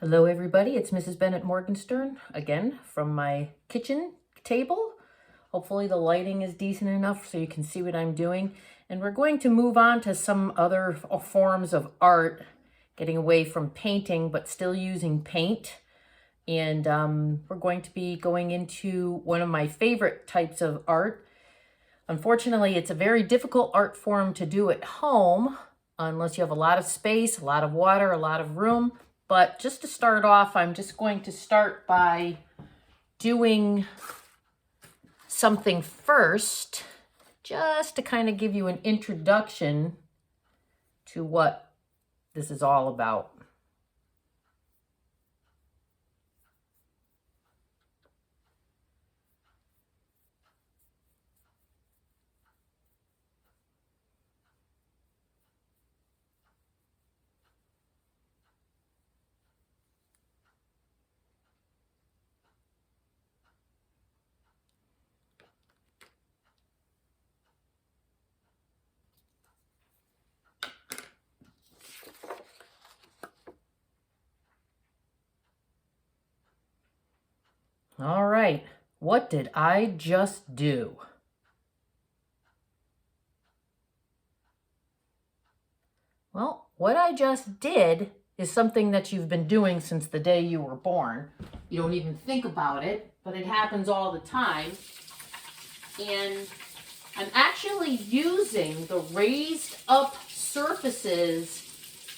Hello everybody, it's Mrs. Bennett-Morgenstern again from my kitchen table. Hopefully the lighting is decent enough so you can see what I'm doing. And we're going to move on to some other forms of art, getting away from painting but still using paint. And we're going to be going into one of my favorite types of art. Unfortunately, it's a very difficult art form to do at home unless you have a lot of space, a lot of water, a lot of room. But just to start off, I'm just going to start by doing something first, just to kind of give you an introduction to what this is all about. All right, what did I just do? Well, what I just did is something that you've been doing since the day you were born. You don't even think about it, but it happens all the time. And I'm actually using the raised up surfaces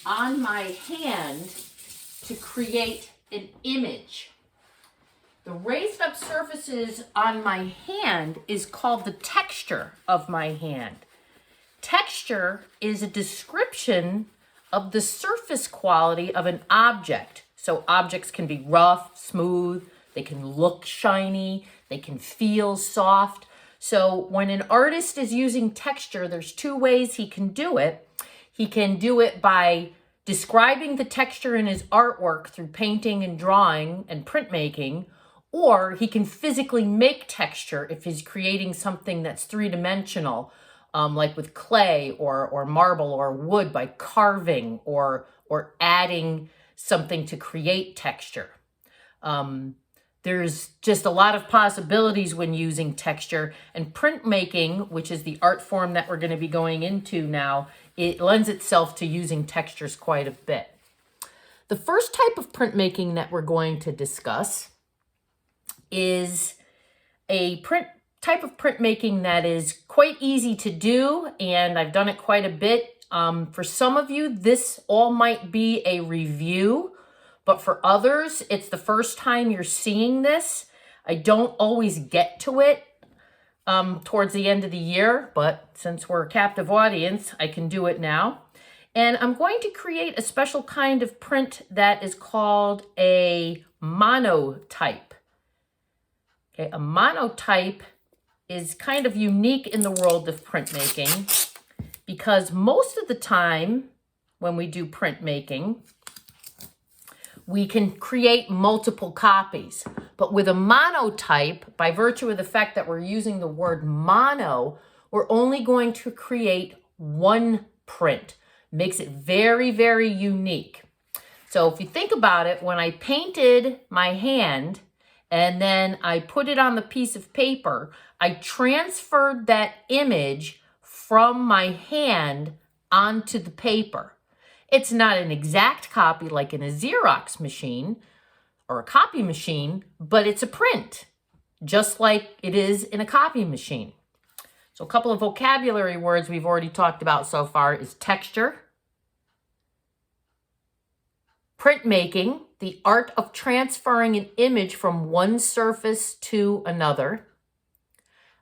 on my hand to create an image. The raised up surfaces on my hand is called the texture of my hand. Texture is a description of the surface quality of an object. So objects can be rough, smooth, they can look shiny, they can feel soft. So when an artist is using texture, there's two ways he can do it. He can do it by describing the texture in his artwork through painting and drawing and printmaking, or he can physically make texture if he's creating something that's three-dimensional, like with clay or marble or wood, by carving or adding something to create texture. There's just a lot of possibilities when using texture, and printmaking, which is the art form that we're going to be going into now, it lends itself to using textures quite a bit. The first type of printmaking that we're going to discuss is a type of printmaking that is quite easy to do, and I've done it quite a bit. For some of you, this all might be a review, but for others, it's the first time you're seeing this. I don't always get to it towards the end of the year, but since we're a captive audience, I can do it now. And I'm going to create a special kind of print that is called a monotype. Okay, a monotype is kind of unique in the world of printmaking because most of the time when we do printmaking, we can create multiple copies. But with a monotype, by virtue of the fact that we're using the word mono, we're only going to create one print. Makes it very, very unique. So if you think about it, when I painted my hand and then I put it on the piece of paper, I transferred that image from my hand onto the paper. It's not an exact copy like in a Xerox machine or a copy machine, but it's a print, just like it is in a copy machine. So a couple of vocabulary words we've already talked about so far is texture, printmaking, the art of transferring an image from one surface to another.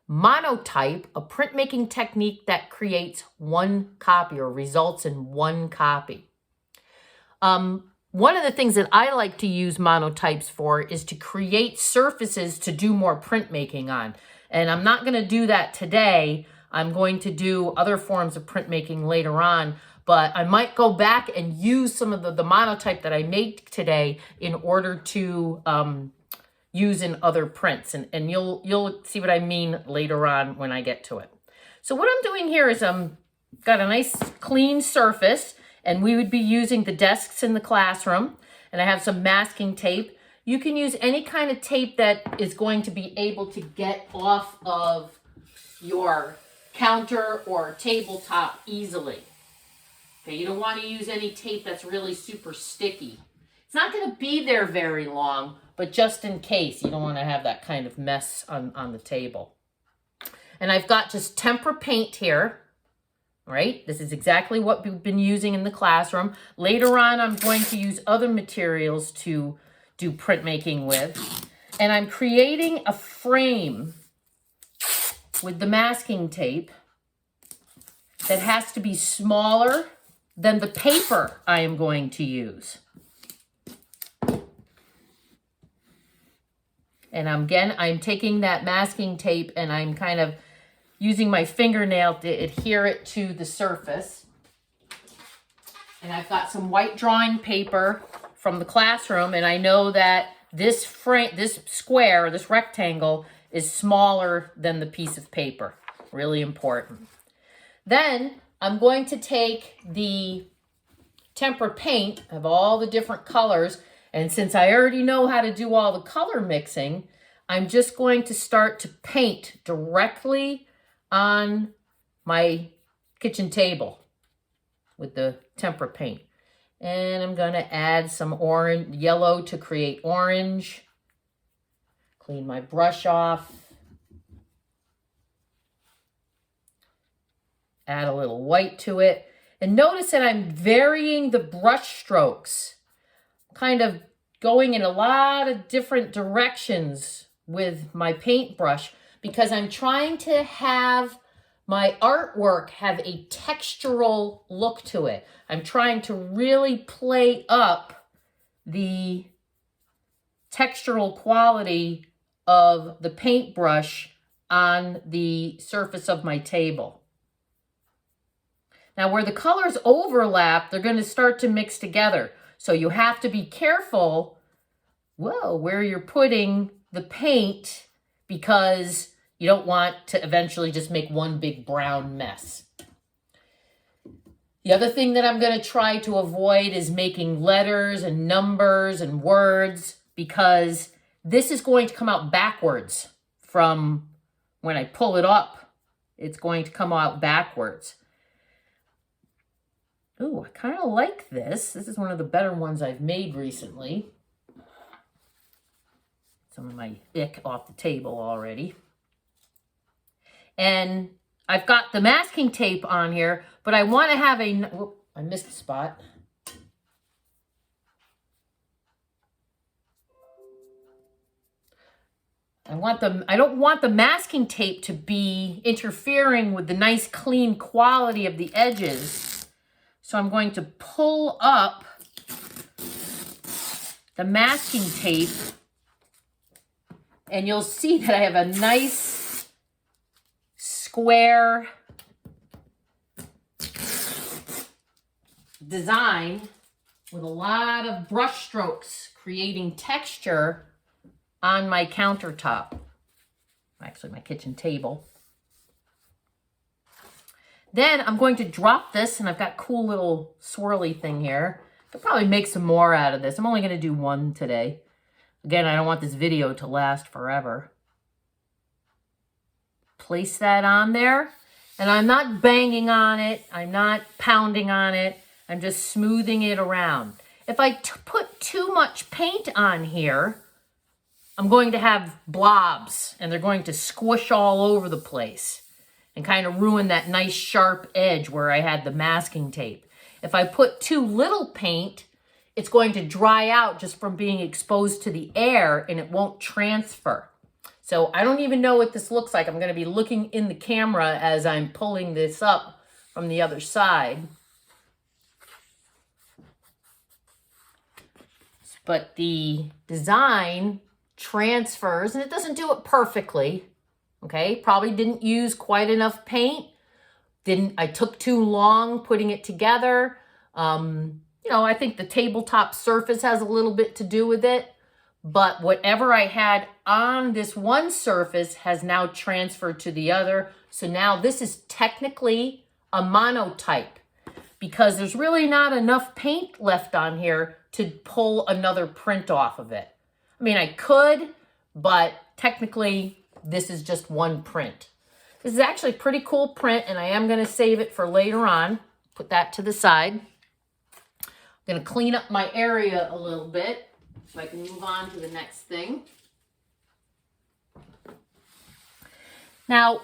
Monotype, a printmaking technique that creates one copy or results in one copy. One of the things that I like to use monotypes for is to create surfaces to do more printmaking on. And I'm not going to do that today. I'm going to do other forms of printmaking later on. But I might go back and use some of the monotype that I made today in order to use in other prints. And you'll see what I mean later on when I get to it. So what I'm doing here is got a nice clean surface. And we would be using the desks in the classroom. And I have some masking tape. You can use any kind of tape that is going to be able to get off of your counter or tabletop easily. Okay, you don't want to use any tape that's really super sticky. It's not going to be there very long, but just in case, you don't want to have that kind of mess on the table. And I've got just tempera paint here, right? This is exactly what we've been using in the classroom. Later on, I'm going to use other materials to do printmaking with. And I'm creating a frame with the masking tape that has to be smaller than the paper I am going to use. And I'm taking that masking tape and I'm kind of using my fingernail to adhere it to the surface. And I've got some white drawing paper from the classroom, and I know that this frame, this square, this rectangle is smaller than the piece of paper. Really important. Then I'm going to take the tempera paint of all the different colors, and since I already know how to do all the color mixing, I'm just going to start to paint directly on my kitchen table with the tempera paint. And I'm going to add some orange, yellow to create orange. Clean my brush off. Add a little white to it. And notice that I'm varying the brush strokes, kind of going in a lot of different directions with my paintbrush because I'm trying to have my artwork have a textural look to it. I'm trying to really play up the textural quality of the paintbrush on the surface of my table. Now, where the colors overlap, they're going to start to mix together. So you have to be careful, where you're putting the paint because you don't want to eventually just make one big brown mess. The other thing that I'm going to try to avoid is making letters and numbers and words because this is going to come out backwards from when I pull it up. It's going to come out backwards. Ooh, I kind of like this. This is one of the better ones I've made recently. Some of my ick off the table already. And I've got the masking tape on here, but I want to have a... Whoop, I missed a spot. I don't want the masking tape to be interfering with the nice clean quality of the edges. So I'm going to pull up the masking tape and you'll see that I have a nice square design with a lot of brush strokes creating texture on my countertop, actually my kitchen table. Then I'm going to drop this, and I've got a cool little swirly thing here. I'll probably make some more out of this. I'm only going to do one today. Again, I don't want this video to last forever. Place that on there, and I'm not banging on it. I'm not pounding on it. I'm just smoothing it around. If I put too much paint on here, I'm going to have blobs, and they're going to squish all over the place and kind of ruin that nice sharp edge where I had the masking tape. If I put too little paint, it's going to dry out just from being exposed to the air and it won't transfer. So I don't even know what this looks like. I'm going to be looking in the camera as I'm pulling this up from the other side. But the design transfers, and it doesn't do it perfectly. Okay, probably didn't use quite enough paint. I took too long putting it together. I think the tabletop surface has a little bit to do with it. But whatever I had on this one surface has now transferred to the other. So now this is technically a monotype. because there's really not enough paint left on here to pull another print off of it. I mean, I could, but technically this is just one print. This is actually a pretty cool print, and I am going to save it for later on. Put that to the side. I'm going to clean up my area a little bit so I can move on to the next thing. Now,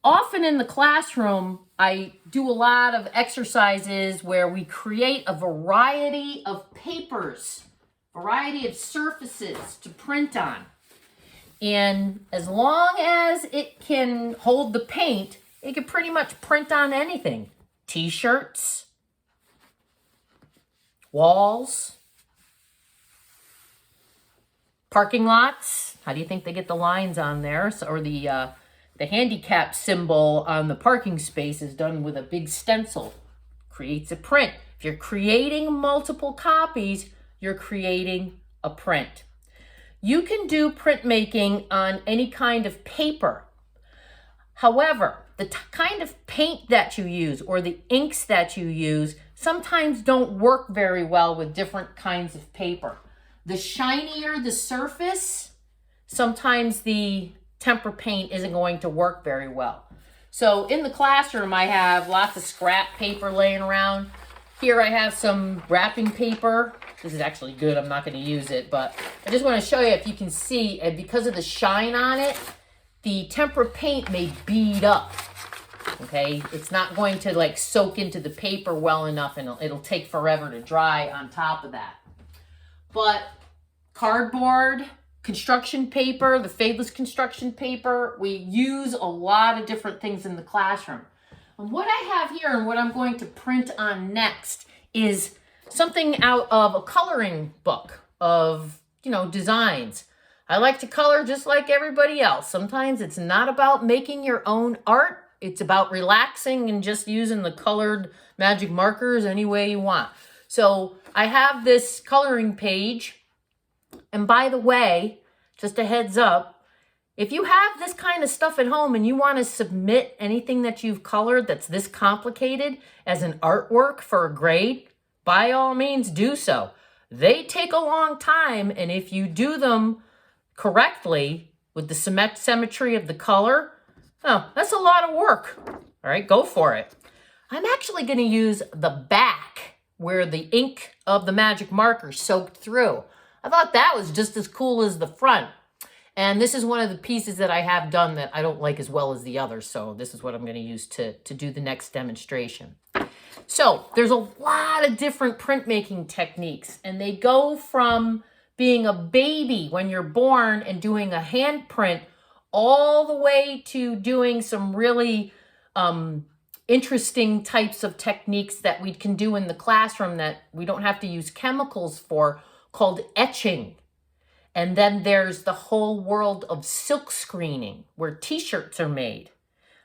often in the classroom, I do a lot of exercises where we create a variety of papers, variety of surfaces to print on. And as long as it can hold the paint, it can pretty much print on anything. T-shirts, walls, parking lots. How do you think they get the lines on there? Or the handicap symbol on the parking space is done with a big stencil. Creates a print. If you're creating multiple copies, you're creating a print. You can do printmaking on any kind of paper. However, the kind of paint that you use or the inks that you use sometimes don't work very well with different kinds of paper. The shinier the surface, sometimes the tempera paint isn't going to work very well. So in the classroom, I have lots of scrap paper laying around. Here I have some wrapping paper. This is actually good. I'm not going to use it, but I just want to show you if you can see, and because of the shine on it, the tempera paint may bead up. Okay, it's not going to like soak into the paper well enough, and it'll take forever to dry on top of that. But cardboard, construction paper, the fadeless construction paper, we use a lot of different things in the classroom. And what I have here and what I'm going to print on next is something out of a coloring book of, designs. I like to color just like everybody else. Sometimes it's not about making your own art. It's about relaxing and just using the colored magic markers any way you want. So I have this coloring page. And by the way, just a heads up, if you have this kind of stuff at home and you want to submit anything that you've colored that's this complicated as an artwork for a grade, by all means do so. They take a long time, and if you do them correctly with the symmetry of the color, oh, that's a lot of work. All right, go for it. I'm actually going to use the back where the ink of the magic marker soaked through. I thought that was just as cool as the front. And this is one of the pieces that I have done that I don't like as well as the others. So this is what I'm going to use to do the next demonstration. So there's a lot of different printmaking techniques, and they go from being a baby when you're born and doing a hand print all the way to doing some really interesting types of techniques that we can do in the classroom that we don't have to use chemicals for, called etching. And then there's the whole world of silk screening, where t-shirts are made.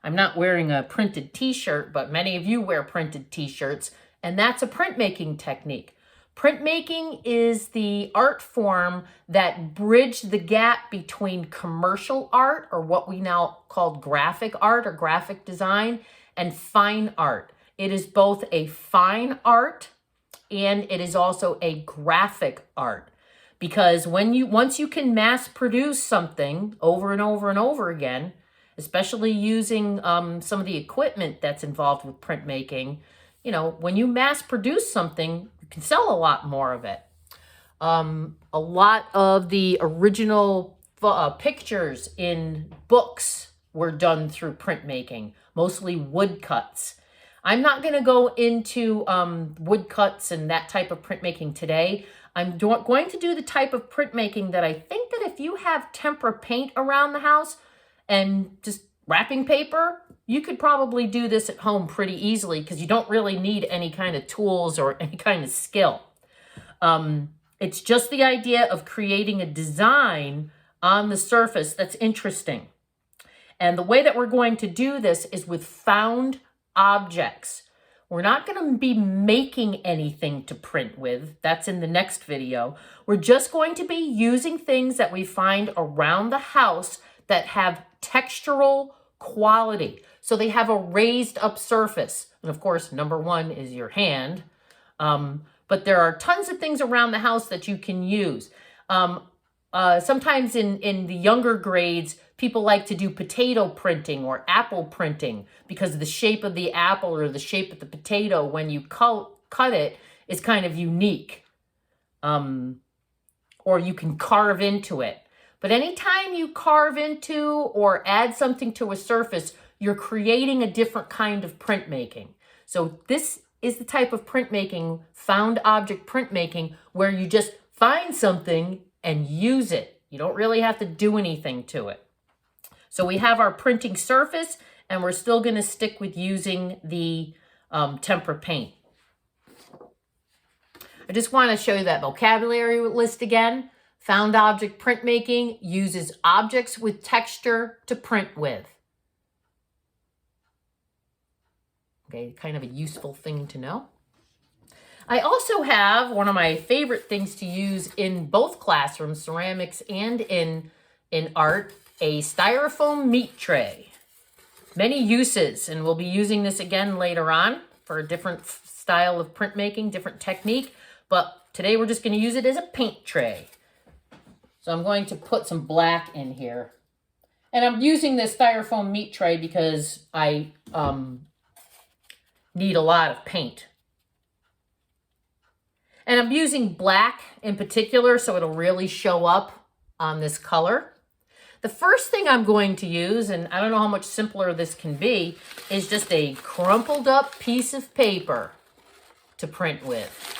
I'm not wearing a printed t-shirt, but many of you wear printed t-shirts, and that's a printmaking technique. Printmaking is the art form that bridged the gap between commercial art, or what we now call graphic art or graphic design, and fine art. It is both a fine art and it is also a graphic art. Because once you can mass produce something over and over and over again, especially using some of the equipment that's involved with printmaking, when you mass produce something, you can sell a lot more of it. A lot of the original pictures in books were done through printmaking, mostly woodcuts. I'm not going to go into woodcuts and that type of printmaking today. I'm going to do the type of printmaking that I think that if you have tempera paint around the house and just wrapping paper, you could probably do this at home pretty easily because you don't really need any kind of tools or any kind of skill. It's just the idea of creating a design on the surface that's interesting. And the way that we're going to do this is with found objects. We're not going to be making anything to print with. That's in the next video. We're just going to be using things that we find around the house that have textural quality. So they have a raised up surface. And of course, number one is your hand. But there are tons of things around the house that you can use. Sometimes in the younger grades, people like to do potato printing or apple printing because the shape of the apple or the shape of the potato when you cut it is kind of unique. Or you can carve into it. But anytime you carve into or add something to a surface, you're creating a different kind of printmaking. So this is the type of printmaking, found object printmaking, where you just find something and use it. You don't really have to do anything to it. So we have our printing surface, and we're still going to stick with using the tempera paint. I just want to show you that vocabulary list again. Found object printmaking uses objects with texture to print with. Okay, kind of a useful thing to know. I also have one of my favorite things to use in both classrooms, ceramics and in art, a styrofoam meat tray. Many uses, and we'll be using this again later on for a different style of printmaking, different technique, but today we're just going to use it as a paint tray. So I'm going to put some black in here. And I'm using this styrofoam meat tray because I need a lot of paint. And I'm using black in particular, so it'll really show up on this color. The first thing I'm going to use, and I don't know how much simpler this can be, is just a crumpled up piece of paper to print with.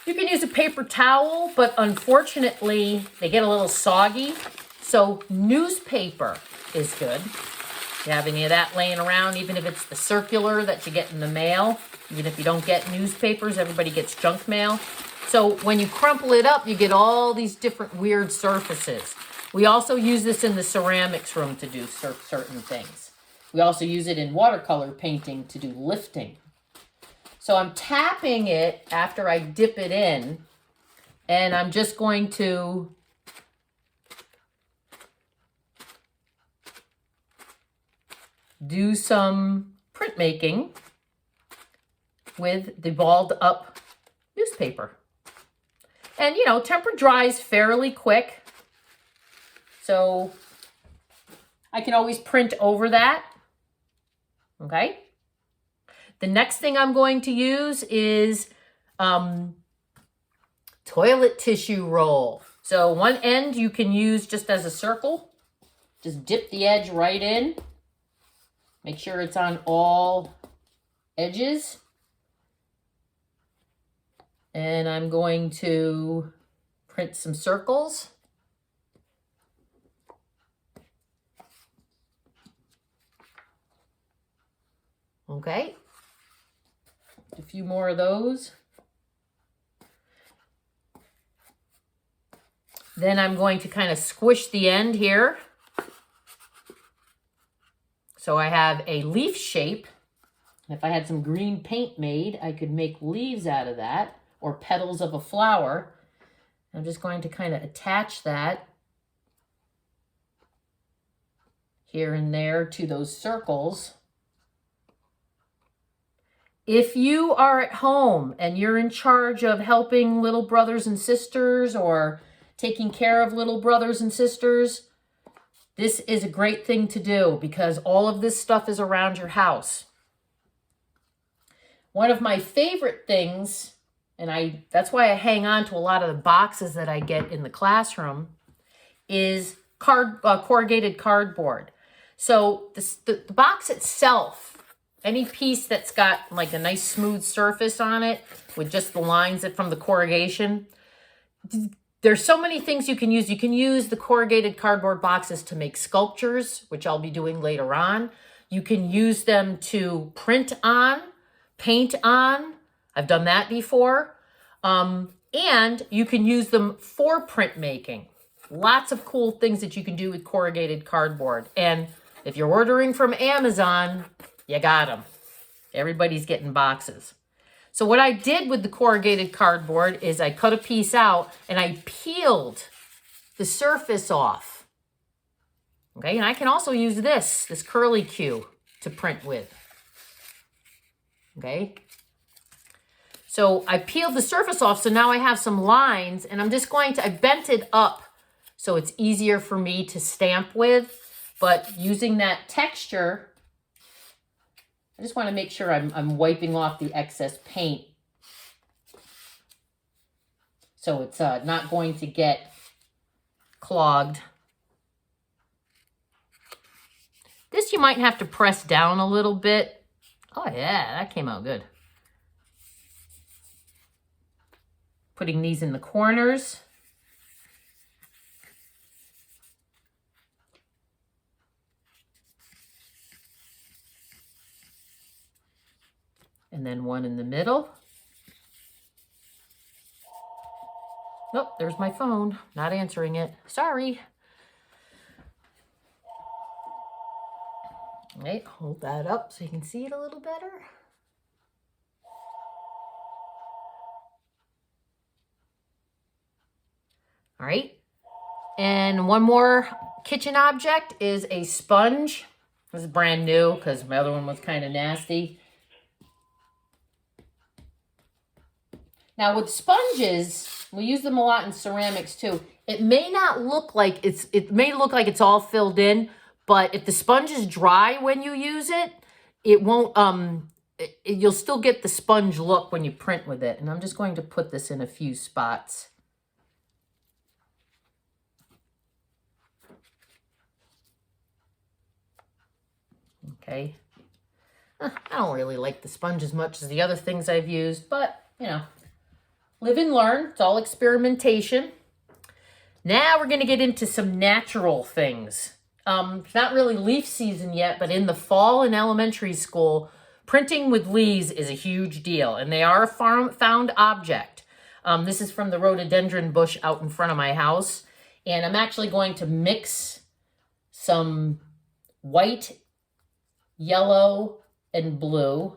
You can use a paper towel, but unfortunately, they get a little soggy. So newspaper is good. If you have any of that laying around, even if it's the circular that you get in the mail, even if you don't get newspapers, everybody gets junk mail. So when you crumple it up, you get all these different weird surfaces. We also use this in the ceramics room to do certain things. We also use it in watercolor painting to do lifting. So I'm tapping it after I dip it in, and I'm just going to do some printmaking with the balled up newspaper. And, you know, tempera dries fairly quick, so I can always print over that, okay? The next thing I'm going to use is toilet tissue roll. So one end you can use just as a circle. Just dip the edge right in. Make sure it's on all edges. And I'm going to print some circles. Okay. A few more of those. Then I'm going to kind of squish the end here. So I have a leaf shape. If I had some green paint made, I could make leaves out of that, or petals of a flower. I'm just going to kind of attach that here and there to those circles. If you are at home and you're in charge of helping little brothers and sisters or taking care of little brothers and sisters, this is a great thing to do because all of this stuff is around your house. One of my favorite things, and that's why I hang on to a lot of the boxes that I get in the classroom, is corrugated cardboard. So the box itself, any piece that's got like a nice smooth surface on it with just the lines from the corrugation, there's so many things you can use. You can use the corrugated cardboard boxes to make sculptures, which I'll be doing later on. You can use them to print on, paint on. I've done that before. And you can use them for printmaking. Lots of cool things that you can do with corrugated cardboard. And if you're ordering from Amazon, you got them. Everybody's getting boxes. So what I did with the corrugated cardboard is I cut a piece out and I peeled the surface off. Okay, and I can also use this curly Q to print with. Okay. So I peeled the surface off, so now I have some lines, and I'm just going to, I bent it up so it's easier for me to stamp with, but using that texture, I just want to make sure I'm wiping off the excess paint so it's not going to get clogged. This you might have to press down a little bit. Oh yeah, that came out good. Putting these in the corners. And then one in the middle. Nope, there's my phone. Not answering it. Sorry. Okay, hold that up so you can see it a little better. All right. And one more kitchen object is a sponge. This is brand new because my other one was kind of nasty. Now with sponges, we use them a lot in ceramics too. It may not look like it may look like it's all filled in, but if the sponge is dry when you use it, it won't, you'll still get the sponge look when you print with it. And I'm just going to put this in a few spots. Okay. I don't really like the sponge as much as the other things I've used, but you know, live and learn. It's all experimentation. Now we're going to get into some natural things. It's not really leaf season yet, but in the fall in elementary school, printing with leaves is a huge deal, and they are a found object. This is from the rhododendron bush out in front of my house, and I'm actually going to mix some white, yellow, and blue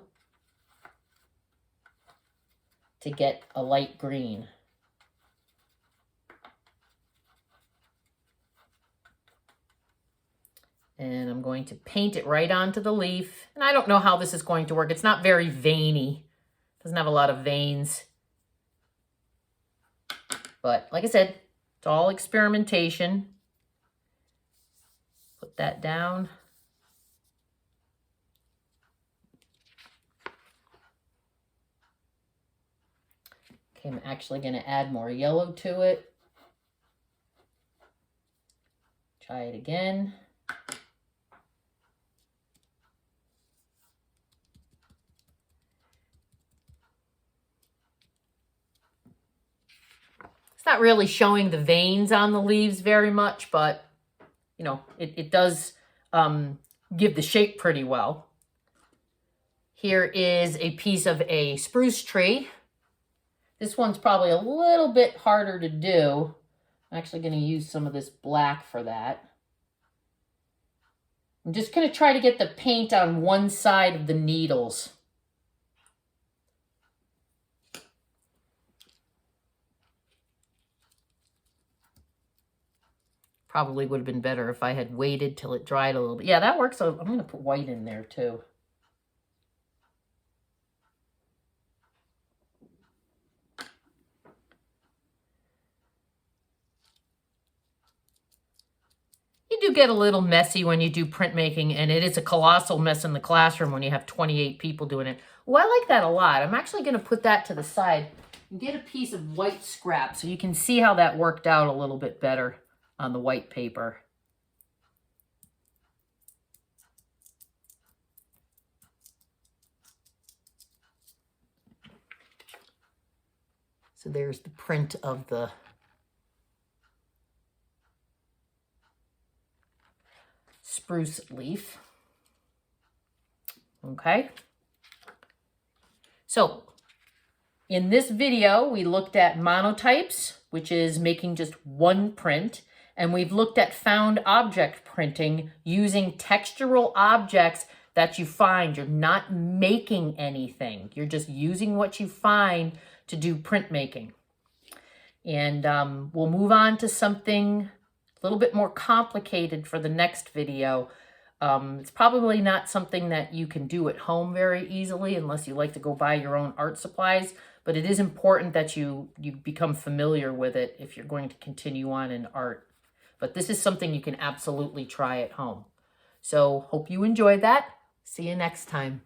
to get a light green. And I'm going to paint it right onto the leaf. And I don't know how this is going to work. It's not very veiny. It doesn't have a lot of veins. But like I said, it's all experimentation. Put that down. Okay, I'm actually going to add more yellow to it. Try it again. It's not really showing the veins on the leaves very much, but, you know, it does give the shape pretty well. Here is a piece of a spruce tree. This one's probably a little bit harder to do. I'm actually going to use some of this black for that. I'm just going to try to get the paint on one side of the needles. Probably would have been better if I had waited till it dried a little bit. Yeah, that works. So I'm going to put white in there too. You do get a little messy when you do printmaking, and it is a colossal mess in the classroom when you have 28 people doing it. Well, I like that a lot. I'm actually going to put that to the side and get a piece of white scrap so you can see how that worked out a little bit better on the white paper. So there's the print of the spruce leaf. Okay. So in this video, we looked at monotypes, which is making just one print. And we've looked at found object printing using textural objects that you find. You're not making anything. You're just using what you find to do printmaking. And we'll move on to something little bit more complicated for the next video. It's probably not something that you can do at home very easily unless you like to go buy your own art supplies, but it is important that you become familiar with it if you're going to continue on in art. But this is something you can absolutely try at home. So hope you enjoyed that. See you next time.